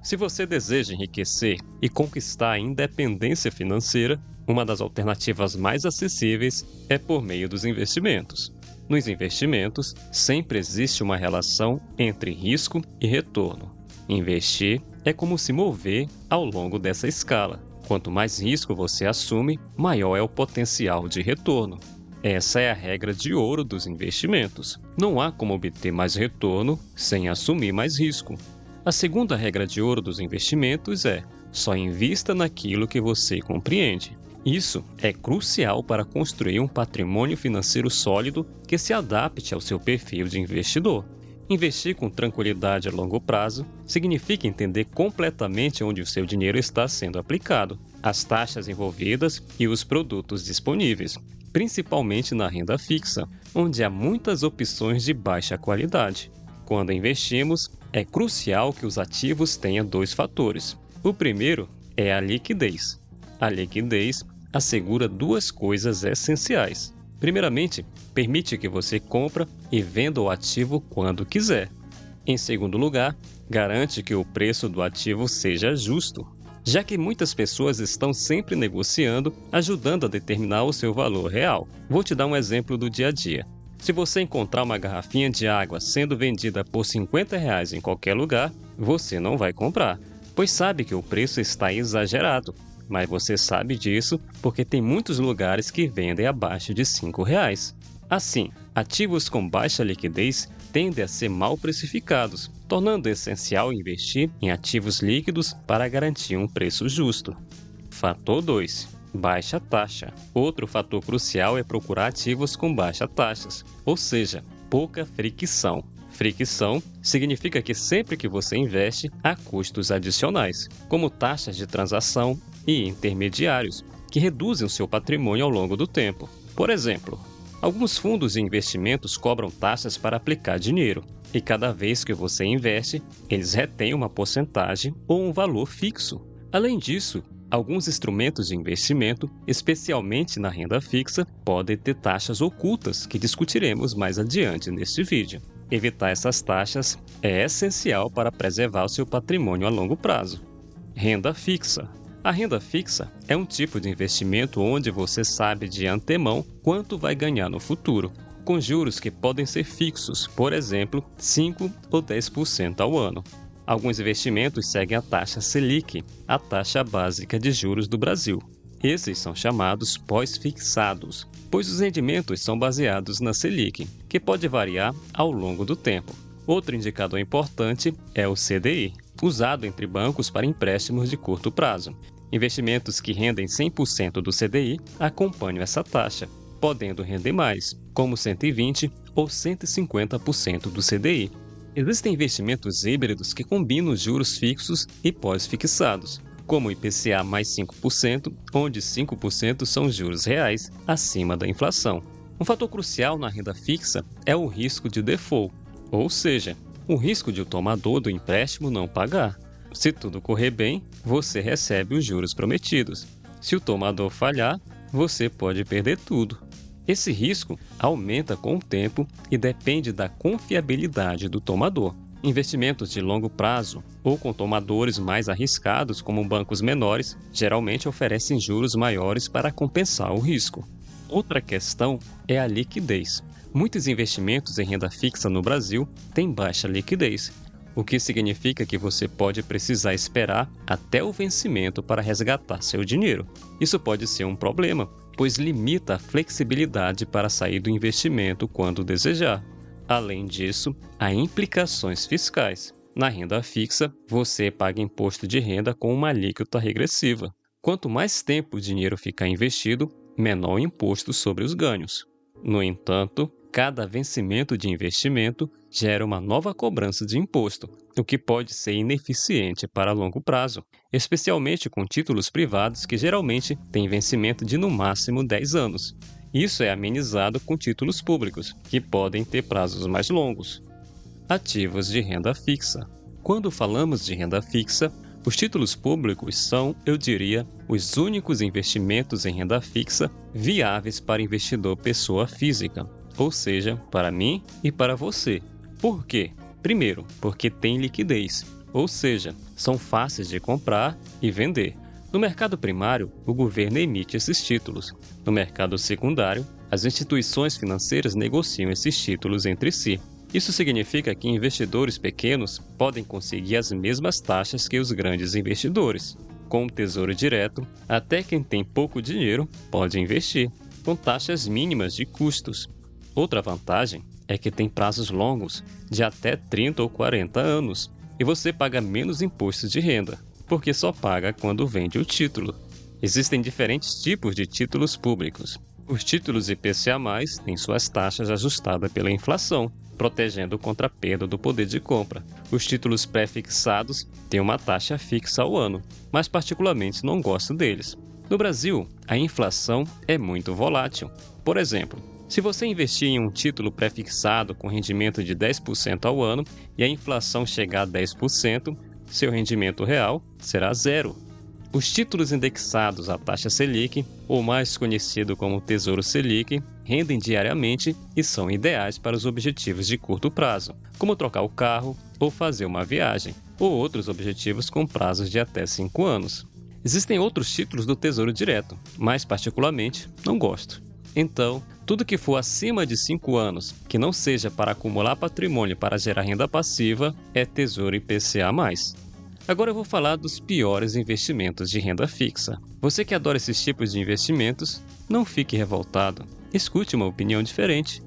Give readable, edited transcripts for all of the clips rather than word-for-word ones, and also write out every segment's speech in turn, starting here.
Se você deseja enriquecer e conquistar a independência financeira, uma das alternativas mais acessíveis é por meio dos investimentos. Nos investimentos, sempre existe uma relação entre risco e retorno. Investir é como se mover ao longo dessa escala. Quanto mais risco você assume, maior é o potencial de retorno. Essa é a regra de ouro dos investimentos. Não há como obter mais retorno sem assumir mais risco. A segunda regra de ouro dos investimentos é: só invista naquilo que você compreende. Isso é crucial para construir um patrimônio financeiro sólido que se adapte ao seu perfil de investidor. Investir com tranquilidade a longo prazo significa entender completamente onde o seu dinheiro está sendo aplicado, as taxas envolvidas e os produtos disponíveis, principalmente na renda fixa, onde há muitas opções de baixa qualidade. Quando investimos, é crucial que os ativos tenham dois fatores. O primeiro é a liquidez. A liquidez assegura duas coisas essenciais. Primeiramente, permite que você compre e venda o ativo quando quiser. Em segundo lugar, garante que o preço do ativo seja justo, já que muitas pessoas estão sempre negociando, ajudando a determinar o seu valor real. Vou te dar um exemplo do dia a dia. Se você encontrar uma garrafinha de água sendo vendida por R$ 50 em qualquer lugar, você não vai comprar, pois sabe que o preço está exagerado. Mas você sabe disso porque tem muitos lugares que vendem abaixo de R$ 5. Assim, ativos com baixa liquidez tendem a ser mal precificados, tornando essencial investir em ativos líquidos para garantir um preço justo. Fator 2. Baixa taxa. Outro fator crucial é procurar ativos com baixas taxas, ou seja, pouca fricção. Fricção significa que sempre que você investe, há custos adicionais, como taxas de transação e intermediários, que reduzem o seu patrimônio ao longo do tempo. Por exemplo, alguns fundos de investimentos cobram taxas para aplicar dinheiro, e cada vez que você investe, eles retêm uma porcentagem ou um valor fixo. Além disso, alguns instrumentos de investimento, especialmente na renda fixa, podem ter taxas ocultas que discutiremos mais adiante neste vídeo. Evitar essas taxas é essencial para preservar o seu patrimônio a longo prazo. Renda fixa. A renda fixa é um tipo de investimento onde você sabe de antemão quanto vai ganhar no futuro, com juros que podem ser fixos, por exemplo, 5 ou 10% ao ano. Alguns investimentos seguem a taxa Selic, a taxa básica de juros do Brasil. Esses são chamados pós-fixados, pois os rendimentos são baseados na Selic, que pode variar ao longo do tempo. Outro indicador importante é o CDI, usado entre bancos para empréstimos de curto prazo. Investimentos que rendem 100% do CDI acompanham essa taxa, podendo render mais, como 120% ou 150% do CDI. Existem investimentos híbridos que combinam juros fixos e pós-fixados, como o IPCA mais 5%, onde 5% são juros reais acima da inflação. Um fator crucial na renda fixa é o risco de default, ou seja, o risco de o tomador do empréstimo não pagar. Se tudo correr bem, você recebe os juros prometidos. Se o tomador falhar, você pode perder tudo. Esse risco aumenta com o tempo e depende da confiabilidade do tomador. Investimentos de longo prazo ou com tomadores mais arriscados, como bancos menores, geralmente oferecem juros maiores para compensar o risco. Outra questão é a liquidez. Muitos investimentos em renda fixa no Brasil têm baixa liquidez, o que significa que você pode precisar esperar até o vencimento para resgatar seu dinheiro. Isso pode ser um problema, pois limita a flexibilidade para sair do investimento quando desejar. Além disso, há implicações fiscais. Na renda fixa, você paga imposto de renda com uma alíquota regressiva. Quanto mais tempo o dinheiro ficar investido, menor o imposto sobre os ganhos. No entanto, cada vencimento de investimento gera uma nova cobrança de imposto, o que pode ser ineficiente para longo prazo, especialmente com títulos privados que geralmente têm vencimento de no máximo 10 anos. Isso é amenizado com títulos públicos, que podem ter prazos mais longos. Ativos de renda fixa. Quando falamos de renda fixa, os títulos públicos são, eu diria, os únicos investimentos em renda fixa viáveis para investidor pessoa física, ou seja, para mim e para você. Por quê? Primeiro, porque tem liquidez. ou seja, são fáceis de comprar e vender. No mercado primário, o governo emite esses títulos. No mercado secundário, as instituições financeiras negociam esses títulos entre si. Isso significa que investidores pequenos podem conseguir as mesmas taxas que os grandes investidores. Com o Tesouro Direto, até quem tem pouco dinheiro pode investir, com taxas mínimas de custos. Outra vantagem é que tem prazos longos, de até 30 ou 40 anos, e você paga menos impostos de renda, porque só paga quando vende o título. Existem diferentes tipos de títulos públicos. Os títulos IPCA+, têm suas taxas ajustadas pela inflação, protegendo contra a perda do poder de compra. Os títulos pré-fixados têm uma taxa fixa ao ano, mas particularmente não gosto deles. No Brasil, a inflação é muito volátil. Por exemplo, se você investir em um título pré-fixado com rendimento de 10% ao ano e a inflação chegar a 10%, seu rendimento real será zero. Os títulos indexados à taxa Selic, ou mais conhecido como Tesouro Selic, rendem diariamente e são ideais para os objetivos de curto prazo, como trocar o carro ou fazer uma viagem, ou outros objetivos com prazos de até 5 anos. Existem outros títulos do Tesouro Direto, mas particularmente não gosto. Então, tudo que for acima de 5 anos, que não seja para acumular patrimônio para gerar renda passiva, é Tesouro IPCA+. Agora eu vou falar dos piores investimentos de renda fixa. Você que adora esses tipos de investimentos, não fique revoltado. Escute uma opinião diferente.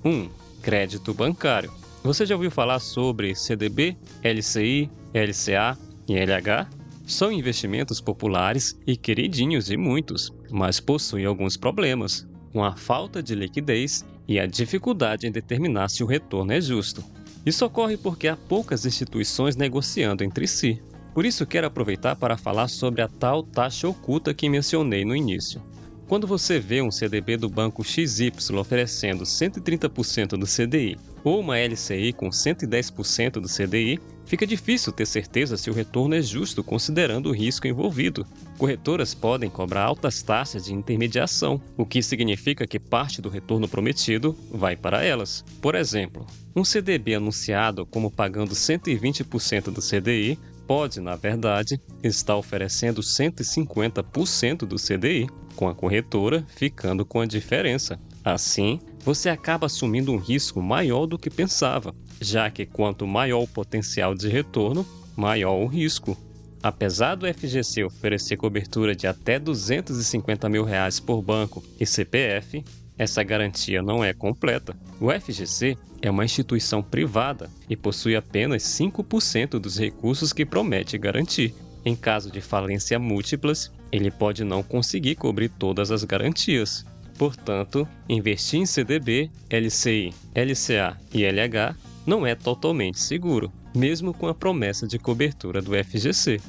1. Crédito bancário. Você já ouviu falar sobre CDB, LCI, LCA e LH? São investimentos populares e queridinhos de muitos, mas possuem alguns problemas, com a falta de liquidez e a dificuldade em determinar se o retorno é justo. Isso ocorre porque há poucas instituições negociando entre si. Por isso quero aproveitar para falar sobre a tal taxa oculta que mencionei no início. Quando você vê um CDB do banco XY oferecendo 130% do CDI ou uma LCI com 110% do CDI, fica difícil ter certeza se o retorno é justo considerando o risco envolvido. Corretoras podem cobrar altas taxas de intermediação, o que significa que parte do retorno prometido vai para elas. Por exemplo, um CDB anunciado como pagando 120% do CDI pode, na verdade, estar oferecendo 150% do CDI, com a corretora ficando com a diferença. Assim, você acaba assumindo um risco maior do que pensava, já que quanto maior o potencial de retorno, maior o risco. Apesar do FGC oferecer cobertura de até R$ 250 mil por banco e CPF, essa garantia não é completa. O FGC é uma instituição privada e possui apenas 5% dos recursos que promete garantir. Em caso de falência múltiplas, ele pode não conseguir cobrir todas as garantias. Portanto, investir em CDB, LCI, LCA e LH não é totalmente seguro, mesmo com a promessa de cobertura do FGC.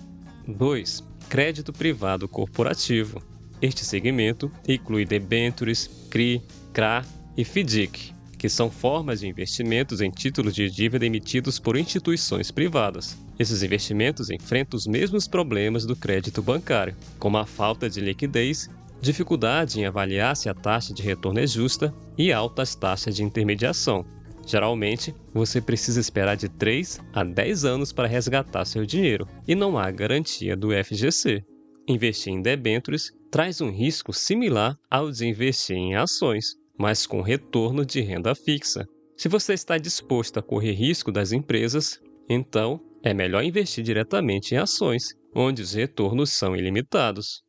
2. Crédito privado corporativo. Este segmento inclui debêntures, CRI, CRA e FDIC, que são formas de investimentos em títulos de dívida emitidos por instituições privadas. Esses investimentos enfrentam os mesmos problemas do crédito bancário, como a falta de liquidez, dificuldade em avaliar se a taxa de retorno é justa e altas taxas de intermediação. Geralmente, você precisa esperar de 3 a 10 anos para resgatar seu dinheiro, e não há garantia do FGC. Investir em debêntures traz um risco similar ao de investir em ações, mas com retorno de renda fixa. Se você está disposto a correr risco das empresas, então é melhor investir diretamente em ações, onde os retornos são ilimitados.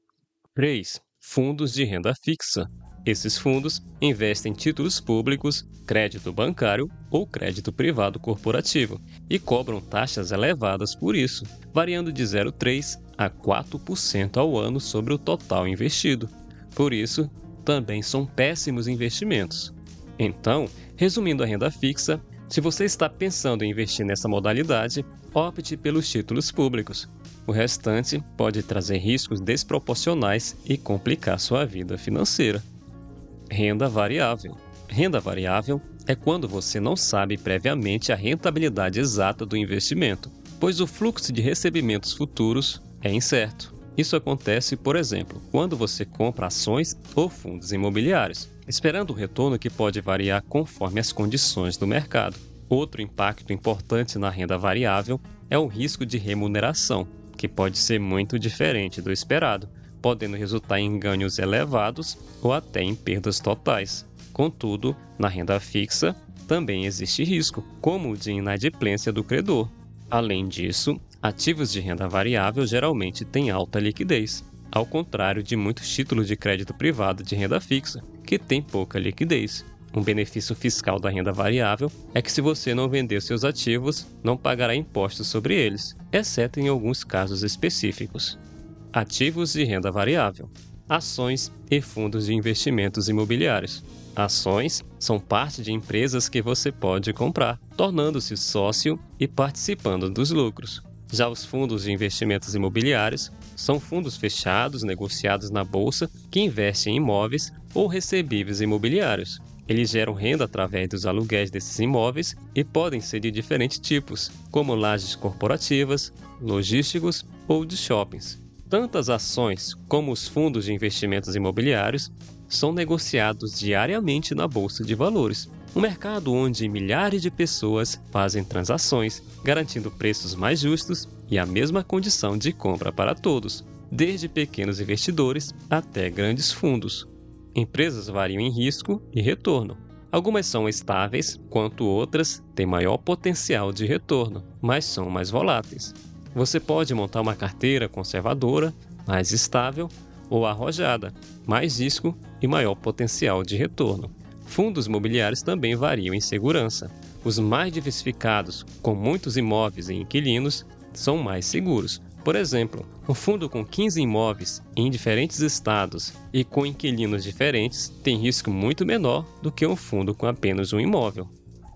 3. Fundos de renda fixa. Esses fundos investem em títulos públicos, crédito bancário ou crédito privado corporativo e cobram taxas elevadas por isso, variando de 0,3% a 4% ao ano sobre o total investido. Por isso, também são péssimos investimentos. Então, resumindo a renda fixa, se você está pensando em investir nessa modalidade, opte pelos títulos públicos. O restante pode trazer riscos desproporcionais e complicar sua vida financeira. Renda variável. Renda variável é quando você não sabe previamente a rentabilidade exata do investimento, pois o fluxo de recebimentos futuros é incerto. Isso acontece, por exemplo, quando você compra ações ou fundos imobiliários, esperando um retorno que pode variar conforme as condições do mercado. Outro impacto importante na renda variável é o risco de remuneração, que pode ser muito diferente do esperado, podendo resultar em ganhos elevados ou até em perdas totais. Contudo, na renda fixa, também existe risco, como o de inadimplência do credor. Além disso, ativos de renda variável geralmente têm alta liquidez, ao contrário de muitos títulos de crédito privado de renda fixa, que têm pouca liquidez. Um benefício fiscal da renda variável é que se você não vender seus ativos, não pagará impostos sobre eles, exceto em alguns casos específicos. Ativos de renda variável: ações e fundos de investimentos imobiliários. Ações são parte de empresas que você pode comprar, tornando-se sócio e participando dos lucros. Já os fundos de investimentos imobiliários são fundos fechados negociados na bolsa que investem em imóveis ou recebíveis imobiliários. Eles geram renda através dos aluguéis desses imóveis e podem ser de diferentes tipos, como lajes corporativas, logísticos ou de shoppings. Tanto as ações como os fundos de investimentos imobiliários são negociados diariamente na Bolsa de Valores, um mercado onde milhares de pessoas fazem transações, garantindo preços mais justos e a mesma condição de compra para todos, desde pequenos investidores até grandes fundos. Empresas variam em risco e retorno. Algumas são estáveis, enquanto outras têm maior potencial de retorno, mas são mais voláteis. Você pode montar uma carteira conservadora, mais estável, ou arrojada, mais risco e maior potencial de retorno. Fundos imobiliários também variam em segurança. Os mais diversificados, com muitos imóveis e inquilinos, são mais seguros. Por exemplo, um fundo com 15 imóveis em diferentes estados e com inquilinos diferentes tem risco muito menor do que um fundo com apenas um imóvel.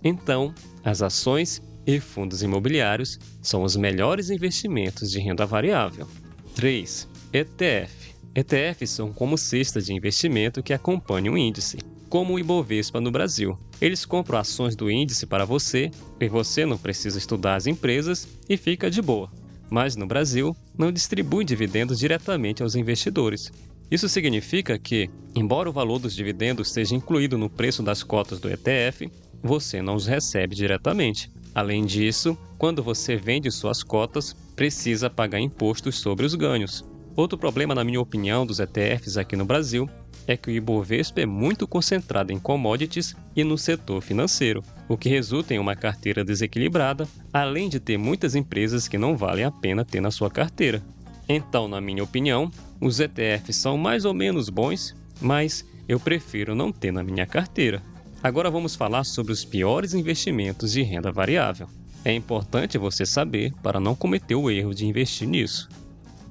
Então, as ações e fundos imobiliários são os melhores investimentos de renda variável. 3. ETF. ETFs são como cestas de investimento que acompanham o índice, como o Ibovespa no Brasil. Eles compram ações do índice para você e você não precisa estudar as empresas e fica de boa. Mas no Brasil, não distribui dividendos diretamente aos investidores. Isso significa que, embora o valor dos dividendos seja incluído no preço das cotas do ETF, você não os recebe diretamente. Além disso, quando você vende suas cotas, precisa pagar impostos sobre os ganhos. Outro problema, na minha opinião, dos ETFs aqui no Brasil é que o Ibovespa é muito concentrado em commodities e no setor financeiro, o que resulta em uma carteira desequilibrada, além de ter muitas empresas que não valem a pena ter na sua carteira. Então, na minha opinião, os ETFs são mais ou menos bons, mas eu prefiro não ter na minha carteira. Agora vamos falar sobre os piores investimentos de renda variável. É importante você saber para não cometer o erro de investir nisso.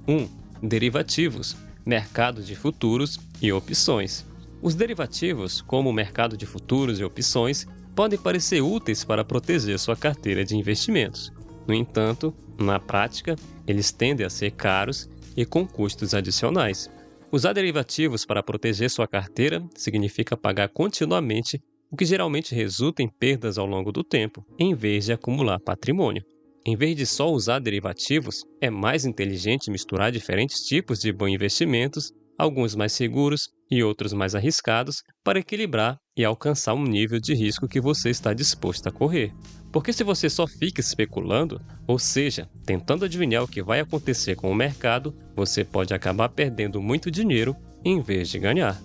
1. Derivativos, mercado de futuros e opções. Os derivativos, como o mercado de futuros e opções, podem parecer úteis para proteger sua carteira de investimentos. No entanto, na prática, eles tendem a ser caros e com custos adicionais. Usar derivativos para proteger sua carteira significa pagar continuamente, o que geralmente resulta em perdas ao longo do tempo, em vez de acumular patrimônio. Em vez de só usar derivativos, é mais inteligente misturar diferentes tipos de bons investimentos, alguns mais seguros e outros mais arriscados, para equilibrar e alcançar um nível de risco que você está disposto a correr. Porque se você só fica especulando, ou seja, tentando adivinhar o que vai acontecer com o mercado, você pode acabar perdendo muito dinheiro em vez de ganhar.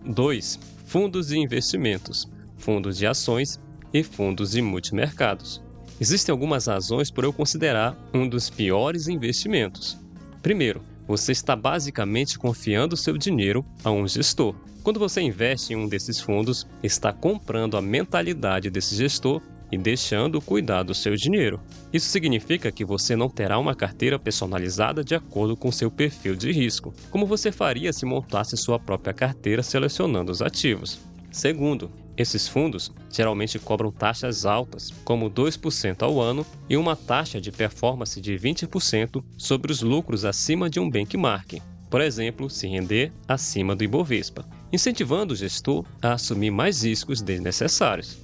2. Fundos de investimentos, fundos de ações e fundos de multimercados. Existem algumas razões por eu considerar um dos piores investimentos. Primeiro, você está basicamente confiando seu dinheiro a um gestor. Quando você investe em um desses fundos, está comprando a mentalidade desse gestor e deixando cuidar do seu dinheiro. Isso significa que você não terá uma carteira personalizada de acordo com seu perfil de risco, como você faria se montasse sua própria carteira selecionando os ativos. Segundo, esses fundos geralmente cobram taxas altas, como 2% ao ano e uma taxa de performance de 20% sobre os lucros acima de um benchmark, por exemplo, se render acima do Ibovespa, incentivando o gestor a assumir mais riscos desnecessários.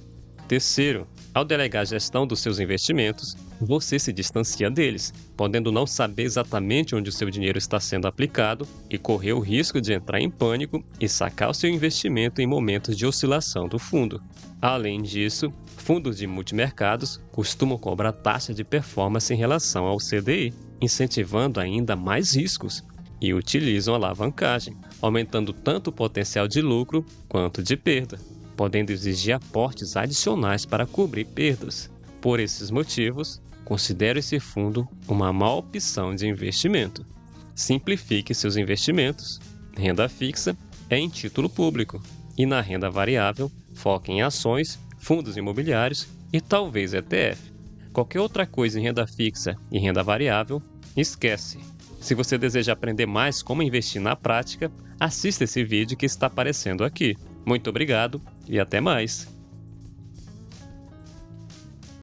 Terceiro, ao delegar a gestão dos seus investimentos, você se distancia deles, podendo não saber exatamente onde o seu dinheiro está sendo aplicado e correr o risco de entrar em pânico e sacar o seu investimento em momentos de oscilação do fundo. Além disso, Fundos de multimercados costumam cobrar taxa de performance em relação ao CDI, incentivando ainda mais riscos, e utilizam alavancagem, aumentando tanto o potencial de lucro quanto de perda, podendo exigir aportes adicionais para cobrir perdas. Por esses motivos, considero esse fundo uma má opção de investimento. Simplifique seus investimentos. Renda fixa é em título público, e na renda variável, foque em ações, fundos imobiliários e talvez ETF. Qualquer outra coisa em renda fixa e renda variável, esquece. Se você deseja aprender mais como investir na prática, assista esse vídeo que está aparecendo aqui. Muito obrigado e até mais!